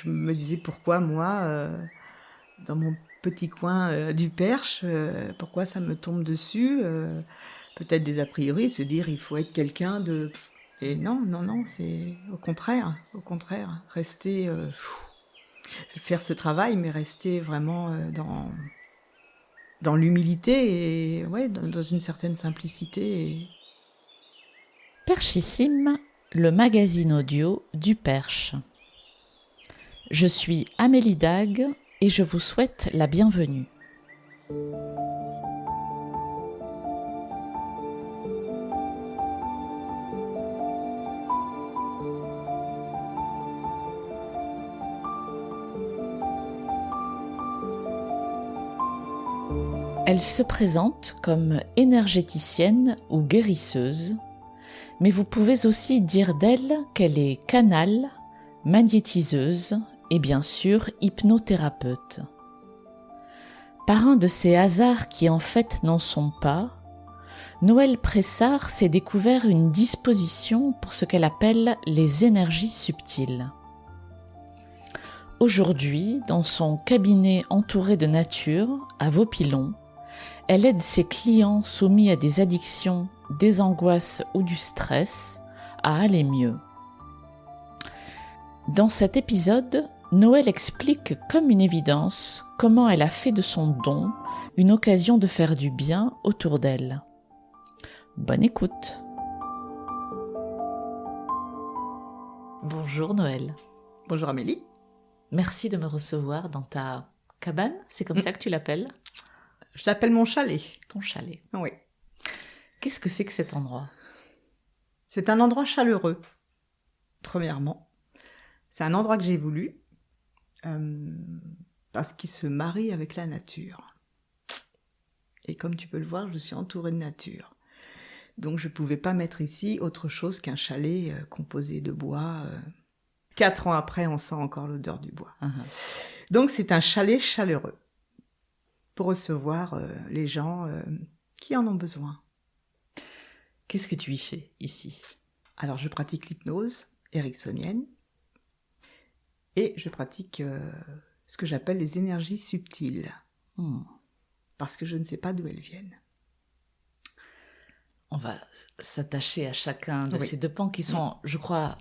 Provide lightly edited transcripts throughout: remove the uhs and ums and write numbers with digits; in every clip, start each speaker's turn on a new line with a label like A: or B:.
A: je me disais pourquoi moi, dans mon petit coin du Perche, pourquoi ça me tombe dessus peut-être des a priori, se dire il faut être quelqu'un de... Et non, non, non, c'est au contraire, rester, faire ce travail, mais rester vraiment dans l'humilité et ouais, dans une certaine simplicité.
B: Perchissime, le magazine audio du Perche. Je suis Amélie Dague et je vous souhaite la bienvenue. Elle se présente comme énergéticienne ou guérisseuse, mais vous pouvez aussi dire d'elle qu'elle est canal, magnétiseuse et bien sûr hypnothérapeute. Par un de ces hasards qui en fait n'en sont pas, Noëlle Pressard s'est découvert une disposition pour ce qu'elle appelle les énergies subtiles. Aujourd'hui, dans son cabinet entouré de nature, à Vaupillon, elle aide ses clients soumis à des addictions, des angoisses ou du stress à aller mieux. Dans cet épisode, Noëlle explique comme une évidence comment elle a fait de son don une occasion de faire du bien autour d'elle. Bonne écoute. Bonjour Noëlle.
A: Bonjour Amélie.
B: Merci de me recevoir dans ta cabane, c'est comme ça que tu l'appelles ?
A: Je l'appelle mon chalet.
B: Ton chalet.
A: Oui.
B: Qu'est-ce que c'est que cet endroit ?
A: C'est un endroit chaleureux, premièrement. C'est un endroit que j'ai voulu parce qu'il se marie avec la nature. Et comme tu peux le voir, je suis entourée de nature. Donc je ne pouvais pas mettre ici autre chose qu'un chalet composé de bois. 4 ans après, on sent encore l'odeur du bois. Donc c'est un chalet chaleureux pour recevoir les gens qui en ont besoin.
B: Qu'est-ce que tu y fais ici ?
A: Alors je pratique l'hypnose ericksonienne et je pratique ce que j'appelle les énergies subtiles. Parce que je ne sais pas d'où elles viennent.
B: On va s'attacher à chacun de ces deux pans qui sont, je crois,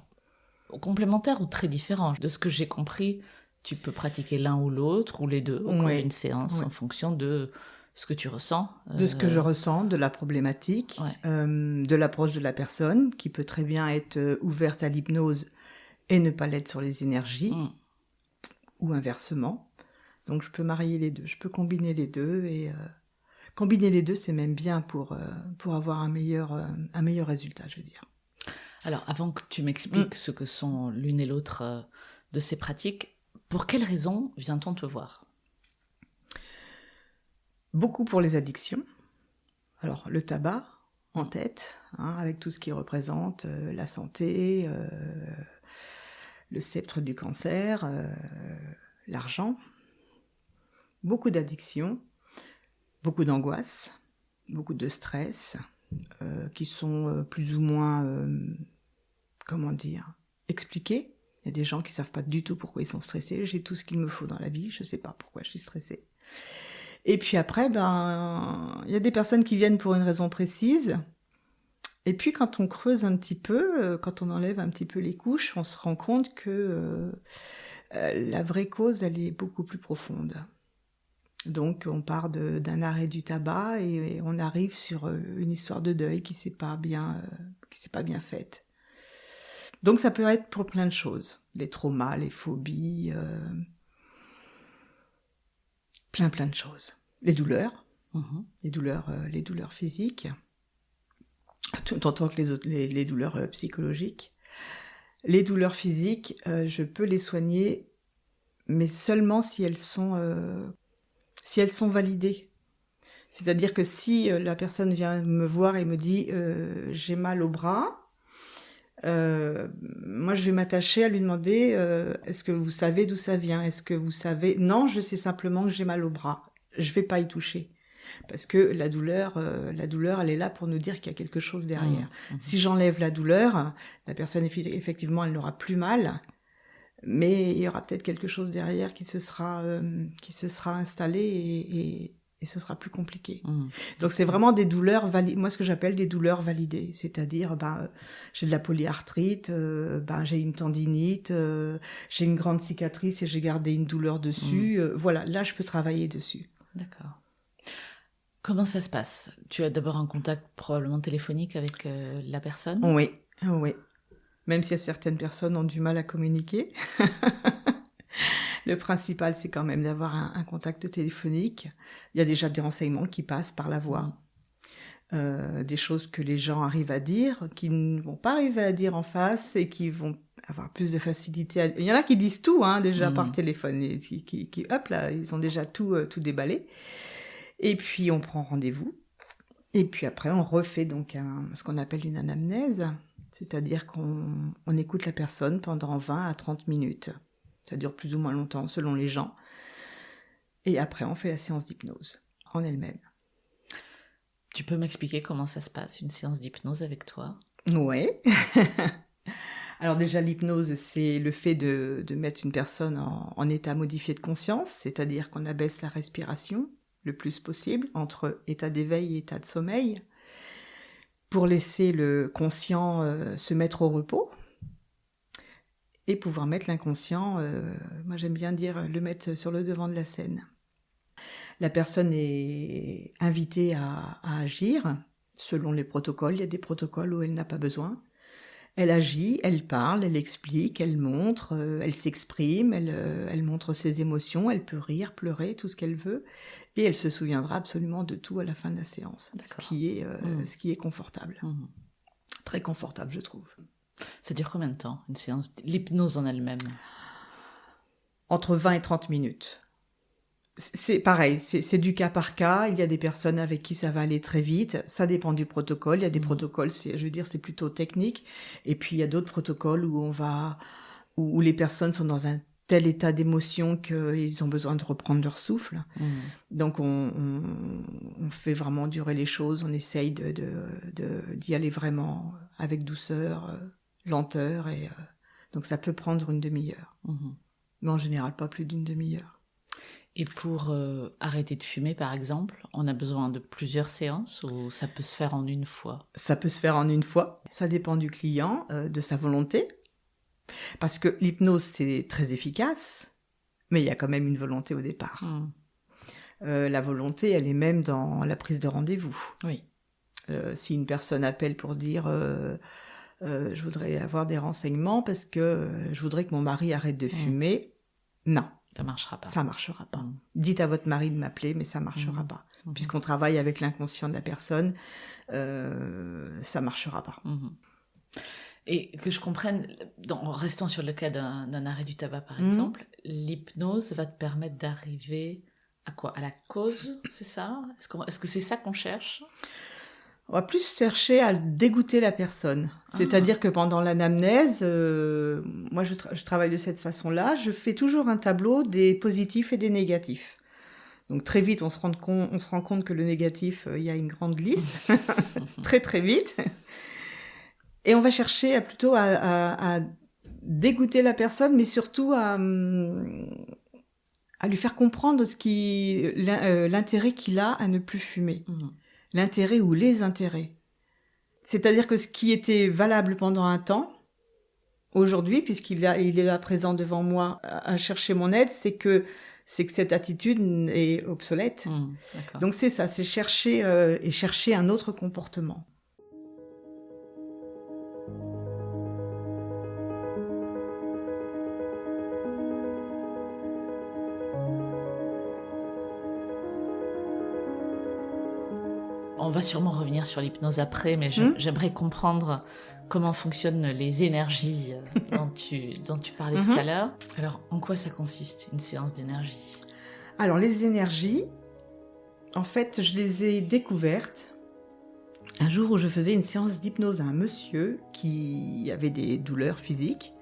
B: complémentaires ou très différents. De ce que j'ai compris, tu peux pratiquer l'un ou l'autre, ou les deux, au cours d'une séance, en fonction de ce que tu ressens.
A: De ce que je ressens, de la problématique, de l'approche de la personne, qui peut très bien être ouverte à l'hypnose et ne pas l'être sur les énergies, ou inversement. Donc je peux marier les deux, je peux combiner les deux, et combiner les deux, c'est même bien pour avoir un meilleur résultat, je veux dire.
B: Alors, avant que tu m'expliques ce que sont l'une et l'autre de ces pratiques, pour quelles raisons vient-on te voir ?
A: Beaucoup pour les addictions. Alors, le tabac en tête, avec tout ce qui représente la santé, le sceptre du cancer, l'argent. Beaucoup d'addictions, beaucoup d'angoisse, beaucoup de stress, qui sont plus ou moins, expliqués. Il y a des gens qui ne savent pas du tout pourquoi ils sont stressés. J'ai tout ce qu'il me faut dans la vie, je ne sais pas pourquoi je suis stressée. Et puis après, il y a des personnes qui viennent pour une raison précise. Et puis quand on creuse un petit peu, quand on enlève un petit peu les couches, on se rend compte que la vraie cause, elle est beaucoup plus profonde. Donc on part d'un arrêt du tabac et on arrive sur une histoire de deuil qui s'est pas bien faite. Donc ça peut être pour plein de choses, les traumas, les phobies, plein de choses. Les douleurs, les douleurs physiques, tout autant que les douleurs psychologiques. Les douleurs physiques, je peux les soigner, mais seulement si elles sont validées. C'est-à-dire que si la personne vient me voir et me dit j'ai mal au bras, moi je vais m'attacher à lui demander est-ce que vous savez d'où ça vient ? Est-ce que vous savez ? Non, je sais simplement que j'ai mal au bras. Je vais pas y toucher. Parce que la douleur, elle est là pour nous dire qu'il y a quelque chose derrière. Si j'enlève la douleur, la personne, effectivement, elle n'aura plus mal. Mais il y aura peut-être quelque chose derrière qui se sera installé et ce sera plus compliqué. Donc c'est vraiment des douleurs moi ce que j'appelle des douleurs validées, c'est-à-dire j'ai de la polyarthrite, j'ai une tendinite, j'ai une grande cicatrice et j'ai gardé une douleur dessus. Voilà, là je peux travailler dessus.
B: D'accord. Comment ça se passe? Tu as d'abord un contact probablement téléphonique avec la personne?
A: Oui. Même si certaines personnes ont du mal à communiquer. Le principal, c'est quand même d'avoir un contact téléphonique. Il y a déjà des renseignements qui passent par la voix. Des choses que les gens arrivent à dire, qui ne vont pas arriver à dire en face et qui vont avoir plus de facilité. Il y en a qui disent tout déjà par téléphone, et qui hop là, ils ont déjà tout déballé. Et puis on prend rendez-vous. Et puis après, on refait donc ce qu'on appelle une anamnèse, c'est-à-dire qu'on écoute la personne pendant 20 à 30 minutes. Ça dure plus ou moins longtemps selon les gens. Et après, on fait la séance d'hypnose en elle-même.
B: Tu peux m'expliquer comment ça se passe, une séance d'hypnose avec toi?
A: Ouais. Alors déjà, l'hypnose, c'est le fait de mettre une personne en état modifié de conscience, c'est-à-dire qu'on abaisse la respiration le plus possible entre état d'éveil et état de sommeil, pour laisser le conscient se mettre au repos et pouvoir mettre l'inconscient, moi j'aime bien dire, le mettre sur le devant de la scène. La personne est invitée à agir selon les protocoles. Il y a des protocoles où elle n'a pas besoin. Elle agit, elle parle, elle explique, elle montre, elle s'exprime, elle montre ses émotions, elle peut rire, pleurer, tout ce qu'elle veut. Et elle se souviendra absolument de tout à la fin de la séance. Ce qui est confortable. Très confortable, je trouve.
B: Ça dure combien de temps, une séance, l'hypnose en elle-même?
A: Entre 20 et 30 minutes. C'est pareil, c'est du cas par cas. Il y a des personnes avec qui ça va aller très vite. Ça dépend du protocole. Il y a des protocoles, c'est plutôt technique. Et puis il y a d'autres protocoles où les personnes sont dans un tel état d'émotion qu'ils ont besoin de reprendre leur souffle. Donc on fait vraiment durer les choses. On essaye d'y aller vraiment avec douceur, lenteur. Et donc ça peut prendre une demi-heure. Mais en général, pas plus d'une demi-heure.
B: Et pour arrêter de fumer, par exemple, on a besoin de plusieurs séances ou ça peut se faire en une fois?
A: Ça peut se faire en une fois. Ça dépend du client, de sa volonté. Parce que l'hypnose, c'est très efficace, mais il y a quand même une volonté au départ. La volonté, elle est même dans la prise de rendez-vous.
B: Oui.
A: Si une personne appelle pour dire je voudrais avoir des renseignements parce que je voudrais que mon mari arrête de fumer, non.
B: Ça marchera pas.
A: Ça marchera pas. Dites à votre mari de m'appeler, mais ça marchera pas. Puisqu'on travaille avec l'inconscient de la personne, ça marchera pas.
B: Et que je comprenne, en restant sur le cas d'un arrêt du tabac par exemple, l'hypnose va te permettre d'arriver à quoi? À la cause, c'est ça? Est-ce que c'est ça qu'on cherche?
A: On va plus chercher à dégoûter la personne. C'est-à-dire que pendant l'anamnèse, moi je travaille de cette façon-là, je fais toujours un tableau des positifs et des négatifs. Donc très vite, on se rend compte que le négatif, il y a une grande liste, très très vite. Et on va chercher plutôt à dégoûter la personne, mais surtout à lui faire comprendre l'intérêt qu'il a à ne plus fumer. L'intérêt ou les intérêts. C'est-à-dire que ce qui était valable pendant un temps, aujourd'hui, puisqu'il est là présent devant moi à chercher mon aide, c'est que cette attitude est obsolète. Donc c'est ça, c'est chercher un autre comportement.
B: On va sûrement revenir sur l'hypnose après, mais j'aimerais comprendre comment fonctionnent les énergies dont tu parlais tout à l'heure. Alors, en quoi ça consiste, une séance d'énergie?
A: Alors, les énergies, en fait, je les ai découvertes un jour où je faisais une séance d'hypnose à un monsieur qui avait des douleurs physiques,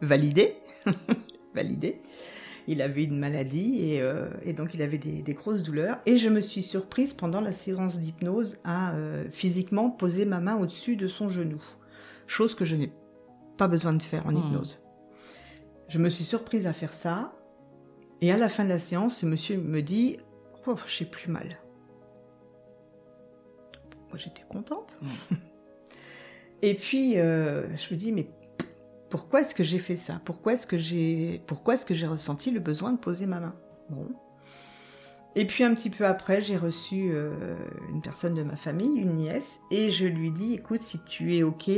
A: validées. Il avait une maladie et donc il avait des grosses douleurs. Et je me suis surprise pendant la séance d'hypnose à physiquement poser ma main au-dessus de son genou. Chose que je n'ai pas besoin de faire en hypnose. Je me suis surprise à faire ça. Et à la fin de la séance, ce monsieur me dit « Oh, j'ai plus mal ». Moi, j'étais contente. Et puis, je me dis « Mais pourquoi est-ce que j'ai fait ça ? Pourquoi est-ce que j'ai ressenti le besoin de poser ma main ?» Bon. Et puis, un petit peu après, j'ai reçu une personne de ma famille, une nièce, et je lui dis « Écoute, si tu es OK,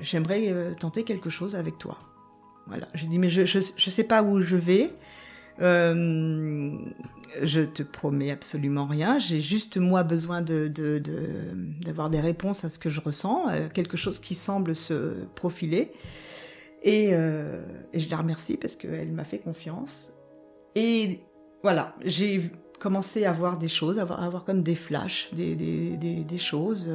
A: j'aimerais tenter quelque chose avec toi. » Voilà, j'ai dit, mais je sais pas où je vais, je te promets absolument rien, j'ai juste moi besoin d'avoir des réponses à ce que je ressens, quelque chose qui semble se profiler, et je la remercie parce qu'elle m'a fait confiance, et voilà, j'ai commencé à voir des choses, à avoir comme des flashs, des choses,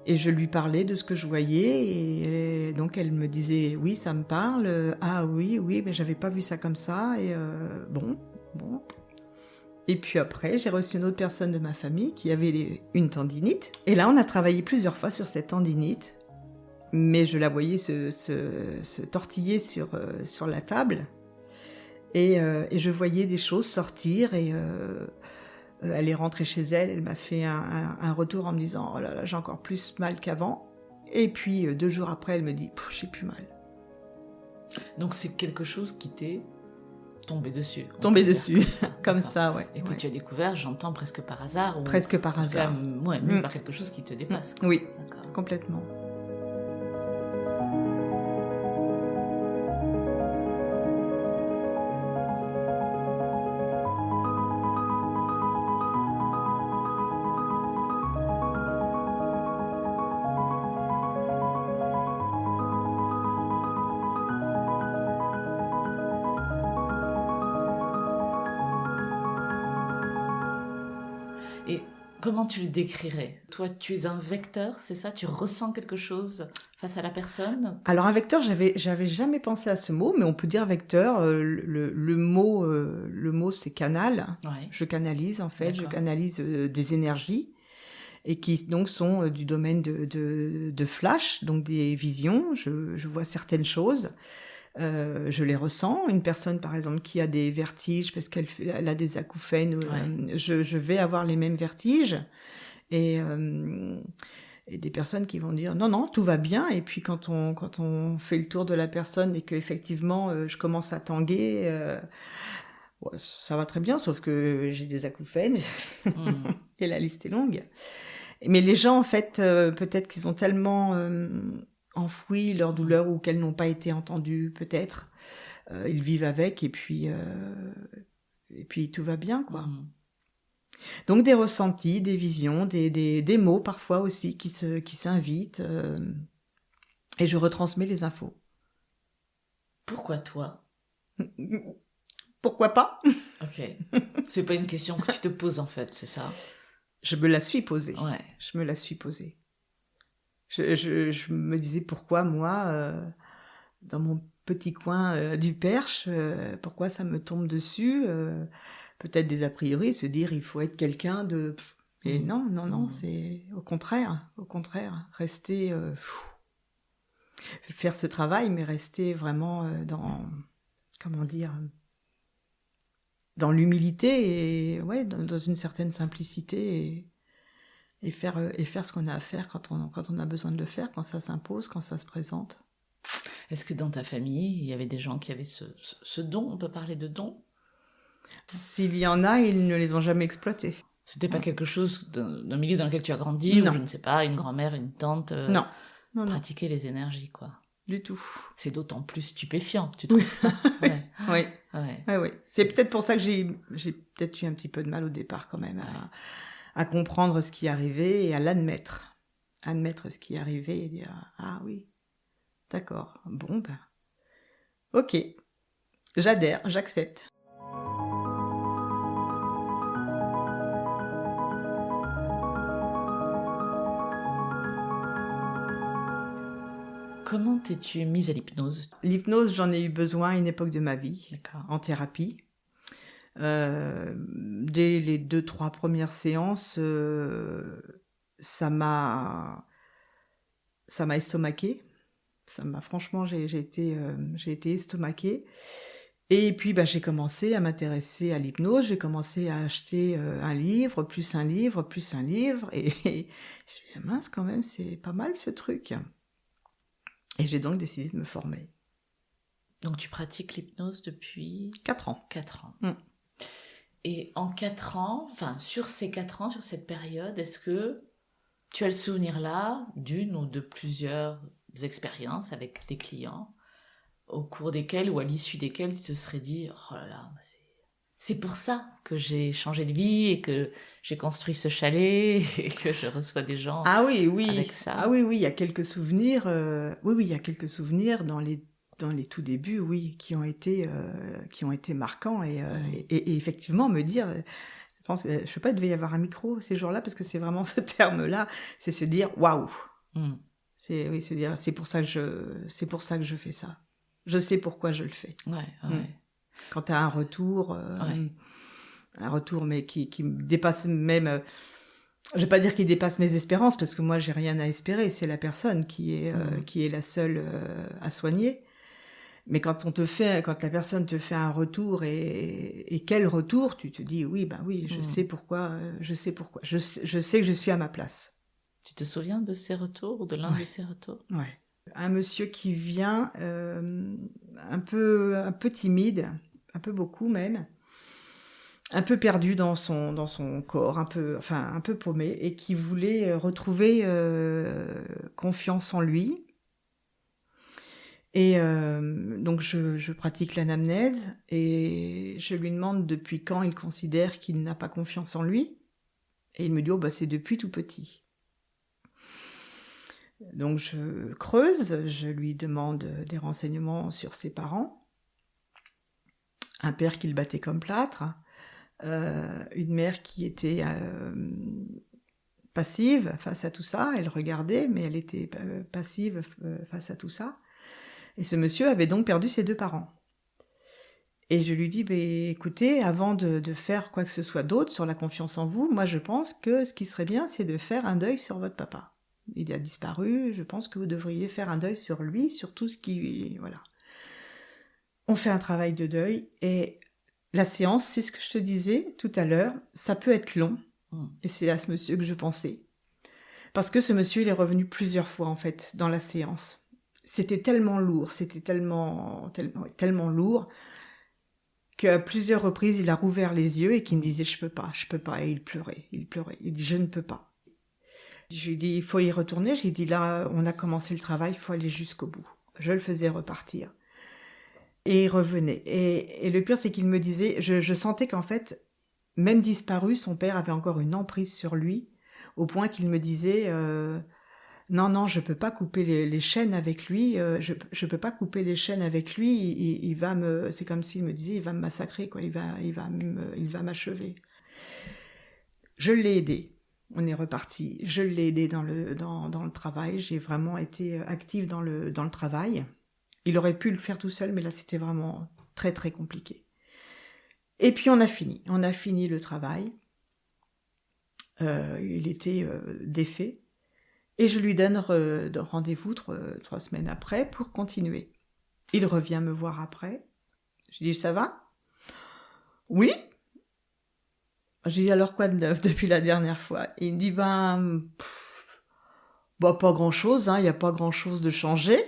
A: et je lui parlais de ce que je voyais, et donc elle me disait « Oui, ça me parle. Ah oui, mais j'avais pas vu ça comme ça. » Et bon. Et puis après, j'ai reçu une autre personne de ma famille qui avait une tendinite. Et là, on a travaillé plusieurs fois sur cette tendinite. Mais je la voyais se tortiller sur la table. Et je voyais des choses sortir, et... elle est rentrée chez elle, elle m'a fait un retour en me disant « Oh là là, j'ai encore plus mal qu'avant. » Et puis 2 jours après, elle me dit « J'ai plus mal. »
B: Donc c'est quelque chose qui t'est tombé dessus.
A: Tombé dessus, comme
B: D'accord.
A: ça, ouais.
B: Et que
A: ouais.
B: tu as découvert, j'entends, presque par hasard. Ou
A: Presque par hasard.
B: Même par quelque chose qui te dépasse. Quoi.
A: Oui,
B: D'accord.
A: complètement.
B: Et comment tu le décrirais ? Toi, tu es un vecteur, c'est ça ? Tu ressens quelque chose face à la personne ?
A: Alors un vecteur, j'avais jamais pensé à ce mot, mais on peut dire vecteur. Le mot c'est canal.
B: Ouais.
A: Je canalise en fait,
B: D'accord.
A: je canalise des énergies, et qui donc sont du domaine de flash, donc des visions. Je vois certaines choses, je les ressens. Une personne par exemple qui a des vertiges parce elle a des acouphènes,
B: Ouais.
A: je vais avoir les mêmes vertiges, et des personnes qui vont dire non, tout va bien, et puis quand on fait le tour de la personne et qu'effectivement je commence à tanguer, ouais, ça va très bien, sauf que j'ai des acouphènes. Et la liste est longue. Mais les gens, en fait, peut-être qu'ils ont tellement enfoui leur douleur, ou qu'elles n'ont pas été entendues, peut-être. Ils vivent avec, et puis tout va bien, quoi. Donc des ressentis, des visions, des mots parfois aussi qui s'invitent, et je retransmets les infos.
B: Pourquoi toi ?
A: Pourquoi pas ?
B: Ok. C'est pas une question que tu te poses en fait, c'est ça ?
A: Je me la suis posée.
B: Ouais.
A: Je me la suis posée. Je me disais pourquoi moi, dans mon petit coin du Perche, pourquoi ça me tombe dessus, peut-être des a priori, se dire il faut être quelqu'un de... Et non, c'est au contraire, rester... faire ce travail, mais rester vraiment dans... Comment dire, dans l'humilité, et ouais, dans une certaine simplicité, et faire ce qu'on a à faire quand on a besoin de le faire, quand ça s'impose, quand ça se présente.
B: Est-ce que dans ta famille, il y avait des gens qui avaient ce don ? On peut parler de don ?
A: S'il y en a, ils ne les ont jamais exploités.
B: C'était pas quelque chose d'un milieu dans lequel tu as grandi,
A: Non.
B: ou je ne sais pas, une grand-mère, une tante
A: Non.
B: pratiquer les énergies, quoi.
A: Du tout.
B: C'est d'autant plus stupéfiant, tu trouves pas ? Ouais.
A: Oui. Ouais. C'est peut-être pour ça que j'ai peut-être eu un petit peu de mal au départ quand même à comprendre ce qui arrivait et à l'admettre. Admettre ce qui arrivait et dire « Ah oui, d'accord, bon ben, ok, j'adhère, j'accepte ».
B: Comment t'es-tu mise à l'hypnose ?
A: L'hypnose, j'en ai eu besoin à une époque de ma vie,
B: D'accord.
A: en thérapie. Dès les 2-3 premières séances, ça m'a estomaqué. Ça m'a franchement, j'ai été estomaquée. Et puis, j'ai commencé à m'intéresser à l'hypnose. J'ai commencé à acheter un livre, plus un livre, plus un livre. Et je me suis dit, mince, quand même, c'est pas mal ce truc. Et j'ai donc décidé de me former.
B: Donc, tu pratiques l'hypnose depuis
A: 4 ans.
B: 4 ans.
A: Mm.
B: Et en 4 ans, enfin, sur ces 4 ans, sur cette période, est-ce que tu as le souvenir là d'une ou de plusieurs expériences avec des clients au cours desquelles ou à l'issue desquelles tu te serais dit « Oh là là, c'est pour ça que j'ai changé de vie et que j'ai construit ce chalet et que je reçois des gens avec ça. »
A: Ah oui, il y a quelques souvenirs. Oui, il y a quelques souvenirs dans les tout débuts, oui, qui ont été marquants et effectivement me dire, je pense, je sais pas, il devait y avoir un micro ces jours-là parce que c'est vraiment ce terme-là, c'est se dire waouh. C'est dire c'est pour ça que je fais ça. Je sais pourquoi je le fais.
B: Ouais.
A: Quand tu as un retour, mais qui me dépasse même. Je vais pas dire qu'il dépasse mes espérances parce que moi j'ai rien à espérer. C'est la personne qui est la seule à soigner. Mais quand la personne te fait un retour et quel retour, tu te dis oui, je sais pourquoi. Je sais que je suis à ma place.
B: Tu te souviens de ces retours ou de l'un de ces retours?
A: Ouais. Un monsieur qui vient un peu timide, un peu beaucoup même, un peu perdu dans son corps, un peu paumé, et qui voulait retrouver confiance en lui. Et donc je pratique l'anamnèse et je lui demande depuis quand il considère qu'il n'a pas confiance en lui. Et il me dit c'est depuis tout petit. Donc je creuse, je lui demande des renseignements sur ses parents. Un père qui le battait comme plâtre, une mère qui était passive face à tout ça, elle regardait, mais elle était passive face à tout ça. Et ce monsieur avait donc perdu ses 2 parents. Et je lui dis, écoutez, avant de faire quoi que ce soit d'autre sur la confiance en vous, moi je pense que ce qui serait bien, c'est de faire un deuil sur votre papa. Il a disparu, je pense que vous devriez faire un deuil sur lui, sur tout ce qui... Voilà. On fait un travail de deuil et la séance, c'est ce que je te disais tout à l'heure, ça peut être long. Et c'est à ce monsieur que je pensais. Parce que ce monsieur, il est revenu plusieurs fois en fait dans la séance. C'était tellement lourd, c'était tellement lourd qu'à plusieurs reprises, il a rouvert les yeux et qu'il me disait « je peux pas ». Et il pleurait. Il dit « je ne peux pas ». Je lui dis, il faut y retourner. J'ai dit, là, on a commencé le travail, il faut aller jusqu'au bout. Je le faisais repartir. Et il revenait. Et le pire, c'est qu'il me disait, je sentais qu'en fait, même disparu, son père avait encore une emprise sur lui, au point qu'il me disait, non, je peux pas couper les chaînes avec lui, je peux pas couper les chaînes avec lui, il va c'est comme s'il me disait, il va me massacrer, quoi, il va m'achever. Je l'ai aidé. On est reparti. Je l'ai aidé dans le travail. J'ai vraiment été active dans le travail. Il aurait pu le faire tout seul, mais là, c'était vraiment très, très compliqué. Et puis, on a fini. On a fini le travail. Il était défait. Et je lui donne rendez-vous 3 semaines après pour continuer. Il revient me voir après. Je lui dis, ça va ? Oui ? J'ai dit, alors quoi de neuf depuis la dernière fois ? Et il me dit, pas grand-chose, il n'y a pas grand-chose de changé.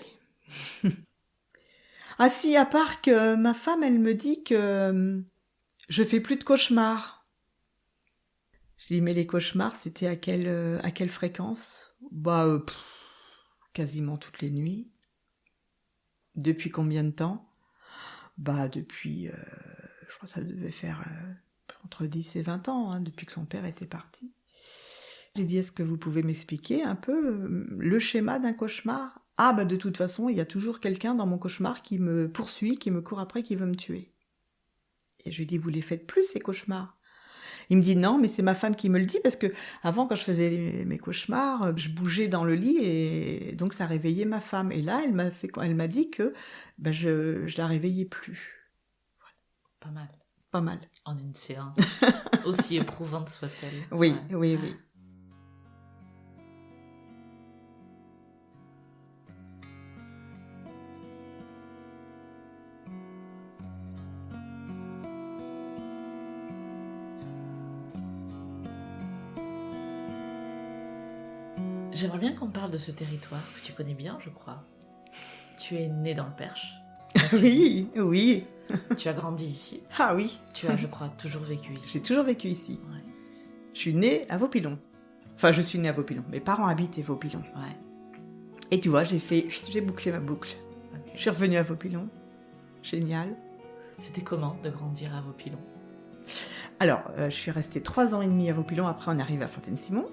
A: Ah si, à part que ma femme, elle me dit que je fais plus de cauchemars. Je dis, mais les cauchemars, c'était à quelle fréquence ? Quasiment toutes les nuits. Depuis combien de temps ? Depuis, je crois que ça devait faire... entre 10 et 20 ans, depuis que son père était parti. J'ai dit, est-ce que vous pouvez m'expliquer un peu le schéma d'un cauchemar ? De toute façon, il y a toujours quelqu'un dans mon cauchemar qui me poursuit, qui me court après, qui veut me tuer. Et je lui dis, vous les faites plus, ces cauchemars ? Il me dit, non, mais c'est ma femme qui me le dit, parce que avant, quand je faisais mes cauchemars, je bougeais dans le lit, et donc ça réveillait ma femme. Et là, elle m'a dit que je la réveillais plus.
B: Pas mal.
A: Pas mal.
B: En une séance, aussi éprouvante soit-elle.
A: Oui.
B: J'aimerais bien qu'on parle de ce territoire que tu connais bien, je crois. Tu es né dans le Perche.
A: Oui.
B: Tu as grandi ici.
A: Ah oui.
B: Tu as, je crois, toujours vécu ici.
A: J'ai toujours vécu ici.
B: Ouais.
A: Je suis née à Vaupillon. Enfin, je suis née à Vaupillon. Mes parents habitaient Vaupillon.
B: Ouais.
A: Et tu vois, j'ai bouclé ma boucle.
B: Okay.
A: Je suis revenue à Vaupillon. Génial.
B: C'était comment de grandir à Vaupillon?
A: Alors, je suis restée 3 ans et demi à Vaupillon. Après, on arrive à Fontaine-Simon.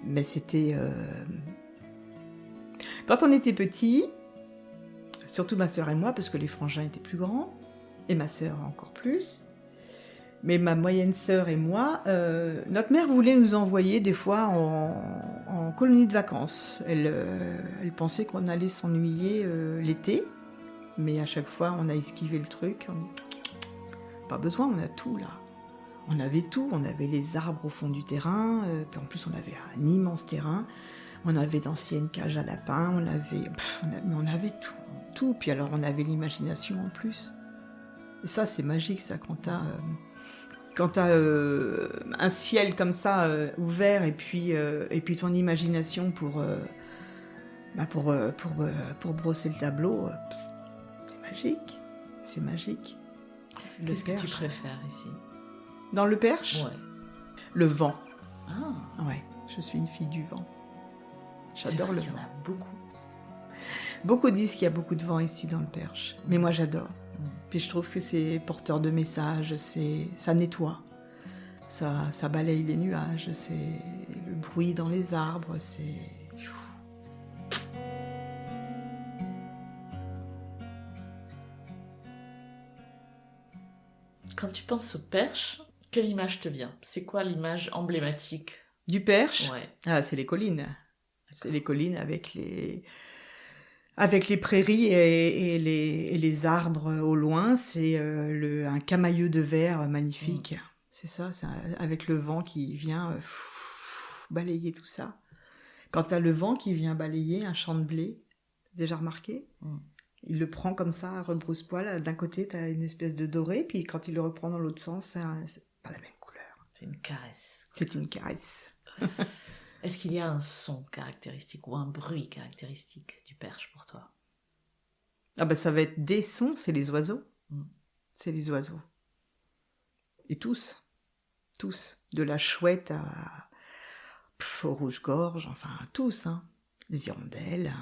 A: Mais c'était... Quand on était petits, surtout ma sœur et moi, parce que les frangins étaient plus grands, et ma sœur encore plus, mais ma moyenne sœur et moi, notre mère voulait nous envoyer des fois en colonie de vacances. Elle pensait qu'on allait s'ennuyer l'été, mais à chaque fois, on a esquivé le truc. Pas besoin, on a tout là. On avait tout, on avait les arbres au fond du terrain, puis en plus on avait un immense terrain, on avait d'anciennes cages à lapins, on avait tout. Puis alors on avait l'imagination en plus. Et ça c'est magique ça, quand t'as un ciel comme ça ouvert et puis ton imagination pour brosser le tableau, c'est magique.
B: Qu'est-ce que tu préfères ici?
A: Dans le Perche?
B: Ouais.
A: Le vent.
B: Ah.
A: Ouais, je suis une fille du vent. J'adore le vent.
B: Il y en a beaucoup.
A: Beaucoup disent qu'il y a beaucoup de vent ici dans le Perche, mais moi j'adore. Puis je trouve que c'est porteur de messages, ça nettoie, ça balaye les nuages, c'est le bruit dans les arbres, c'est...
B: Quand tu penses au Perche, quelle image te vient? C'est quoi l'image emblématique
A: du Perche?
B: Ouais.
A: Ah, c'est les collines. C'est les collines avec les prairies et les arbres au loin. C'est un camailleux de verre magnifique. C'est ça, c'est avec le vent qui vient balayer tout ça. Quand tu as le vent qui vient balayer un champ de blé, déjà remarqué? Il le prend comme ça, à rebrousse-poil. D'un côté, tu as une espèce de doré, puis quand il le reprend dans l'autre sens, c'est pas la même couleur.
B: C'est une caresse.
A: C'est une caresse.
B: Est-ce qu'il y a un son caractéristique ou un bruit caractéristique du Perche pour toi?
A: Ah ben ça va être des sons, c'est les oiseaux. C'est les oiseaux. Et tous. De la chouette au rouge-gorge, enfin tous. Hein. Les hirondelles,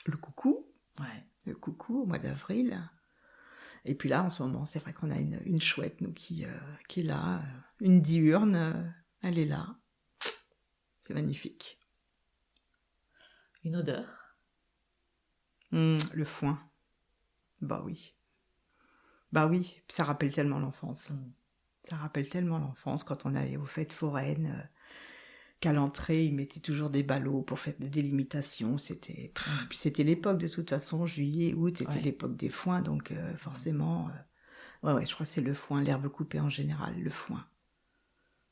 A: le coucou.
B: Ouais.
A: Le coucou au mois d'avril. Et puis là, en ce moment, c'est vrai qu'on a une chouette, nous, qui est là. Une diurne, elle est là. C'est magnifique.
B: Une odeur?
A: Le foin. Bah oui, ça rappelle tellement l'enfance. Ça rappelle tellement l'enfance quand on allait aux fêtes foraines, qu'à l'entrée, ils mettaient toujours des ballots pour faire des délimitations. Puis c'était l'époque, de toute façon, juillet, août, c'était l'époque des foins, donc forcément... Ouais, je crois que c'est le foin, l'herbe coupée en général, le foin.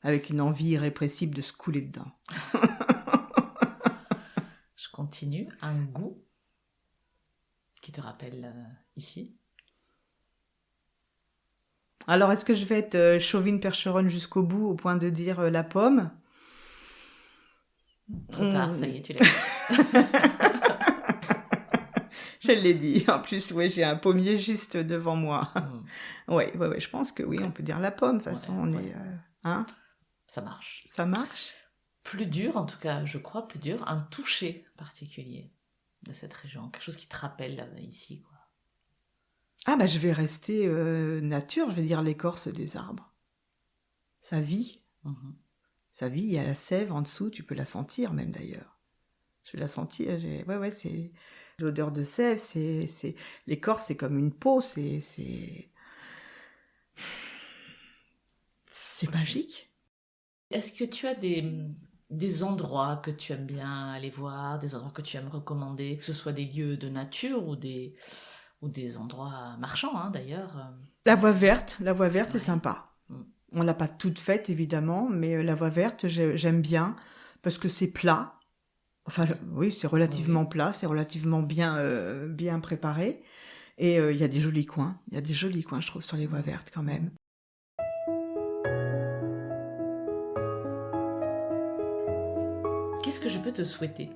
A: Avec une envie irrépressible de se couler dedans.
B: Je continue. Un goût qui te rappelle ici?
A: Alors, est-ce que je vais être chauvine percheronne jusqu'au bout, au point de dire la pomme?
B: Trop tard, ça y est, tu l'as dit.
A: Je l'ai dit. En plus, ouais, j'ai un pommier juste devant moi. Ouais, je pense que oui, on peut dire la pomme. De toute façon, on est... Hein?
B: Ça marche.
A: Ça marche?
B: Plus dur, en tout cas, je crois, plus dur, un toucher particulier de cette région. Quelque chose qui te rappelle ici, quoi.
A: Ah bah je vais rester nature, je vais dire l'écorce des arbres. Ça vit. Ça vit, il y a la sève en dessous, tu peux la sentir même d'ailleurs. Je vais la sentir, ouais, c'est l'odeur de sève, c'est l'écorce, c'est comme une peau, c'est magique.
B: Est-ce que tu as des endroits que tu aimes bien aller voir, des endroits que tu aimes recommander, que ce soit des lieux de nature ou des endroits marchands, hein, d'ailleurs?
A: La voie verte est sympa. On l'a pas toute faite, évidemment, mais la voie verte, j'aime bien, parce que c'est plat. Enfin, oui, c'est relativement plat, c'est relativement bien préparé. Et il y a des jolis coins. Il y a des jolis coins, je trouve, sur les voies vertes, quand même.
B: qu'est-ce que je peux te souhaiter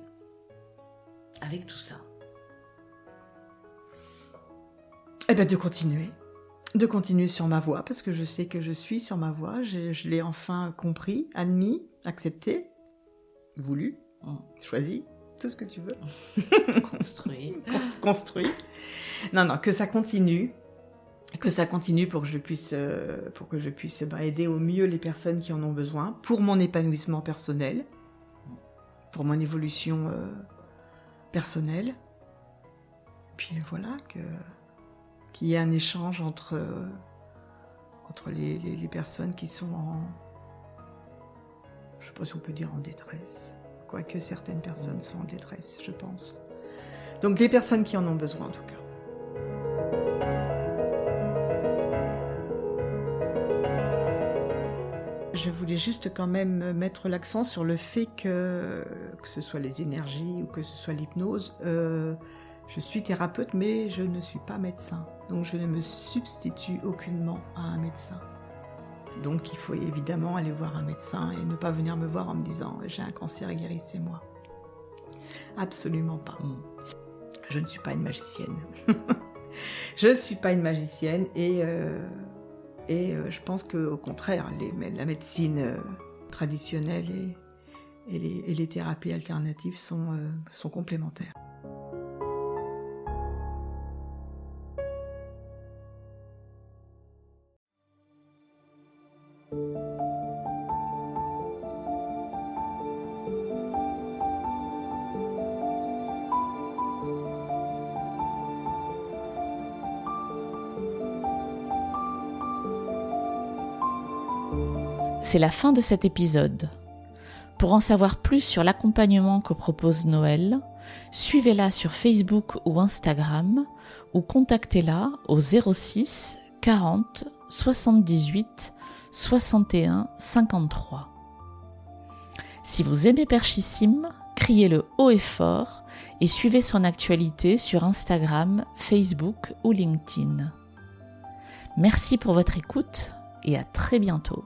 B: avec tout ça?
A: Eh bien, de continuer sur ma voie, parce que je sais que je suis sur ma voie, je l'ai enfin compris, admis, accepté, voulu, choisi, tout ce que tu veux. Construit. Non, que ça continue pour que je puisse aider au mieux les personnes qui en ont besoin, pour mon épanouissement personnel, pour mon évolution personnelle. Puis voilà, qu'il y ait un échange entre les personnes qui sont je ne sais pas si on peut dire en détresse, quoique certaines personnes sont en détresse, je pense. Donc les personnes qui en ont besoin en tout cas. Je voulais juste quand même mettre l'accent sur le fait que ce soit les énergies ou que ce soit l'hypnose, je suis thérapeute mais je ne suis pas médecin. Donc je ne me substitue aucunement à un médecin. Donc il faut évidemment aller voir un médecin et ne pas venir me voir en me disant « j'ai un cancer, guérissez-moi ». Absolument pas. Je ne suis pas une magicienne. Je ne suis pas une magicienne et je pense qu'au contraire, la médecine traditionnelle et les thérapies alternatives sont complémentaires.
B: C'est la fin de cet épisode. Pour en savoir plus sur l'accompagnement que propose Noëlle, suivez-la sur Facebook ou Instagram ou contactez-la au 06 40 78 61 53. Si vous aimez Perchissime, criez-le haut et fort et suivez son actualité sur Instagram, Facebook ou LinkedIn. Merci pour votre écoute et à très bientôt.